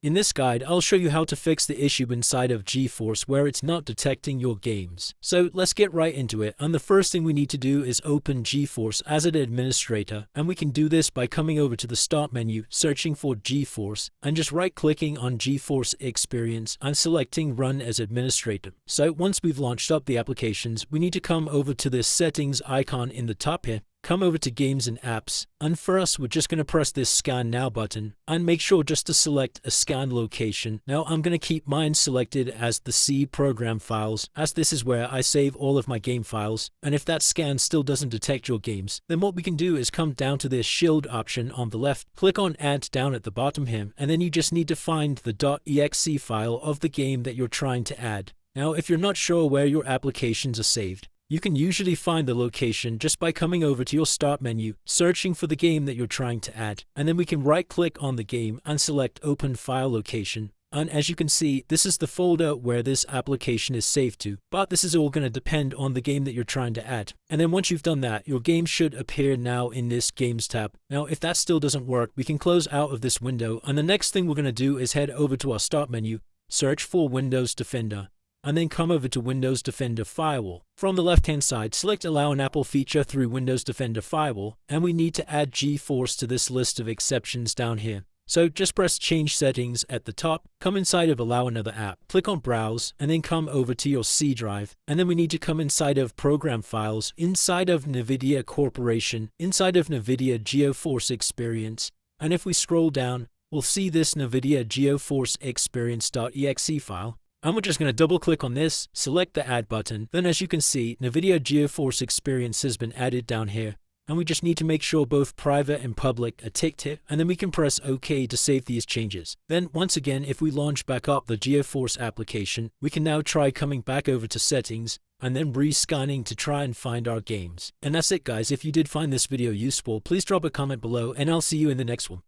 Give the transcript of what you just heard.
In this guide, I'll show you how to fix the issue inside of GeForce where it's not detecting your games. So let's get right into it, and the first thing we need to do is open GeForce as an administrator, and we can do this by coming over to the Start menu, searching for GeForce, and just right-clicking on GeForce Experience and selecting Run as Administrator. So once we've launched up the applications, we need to come over to this Settings icon in the top here, come over to Games and Apps, and for us we're just going to press this Scan Now button and make sure just to select a scan location. Now I'm going to keep mine selected as the C program files, as this is where I save all of my game files, and if that scan still doesn't detect your games, then what we can do is come down to this shield option on the left, click on Add down at the bottom here, and then you just need to find the .exe file of the game that you're trying to add. Now if you're not sure where your applications are saved, you can usually find the location just by coming over to your Start menu, searching for the game that you're trying to add, and then we can right-click on the game and select Open File Location. And as you can see, this is the folder where this application is saved to, but this is all going to depend on the game that you're trying to add. And then once you've done that, your game should appear now in this Games tab. Now, if that still doesn't work, we can close out of this window, and the next thing we're going to do is head over to our Start menu, search for Windows Defender, and then come over to Windows Defender Firewall. From the left-hand side, select Allow an Apple feature through Windows Defender Firewall, and we need to add GeForce to this list of exceptions down here. So just press Change Settings at the top, come inside of Allow Another App, click on Browse, and then come over to your C drive, and then we need to come inside of Program Files, inside of NVIDIA Corporation, inside of NVIDIA GeForce Experience, and if we scroll down, we'll see this NVIDIA GeForce Experience.exe file. And we're just going to double click on this, select the Add button, then as you can see, NVIDIA GeForce Experience has been added down here, and we just need to make sure both private and public are ticked here, and then we can press OK to save these changes. Then once again, if we launch back up the GeForce application, we can now try coming back over to Settings, and then re-scanning to try and find our games. And that's it guys. If you did find this video useful, please drop a comment below, and I'll see you in the next one.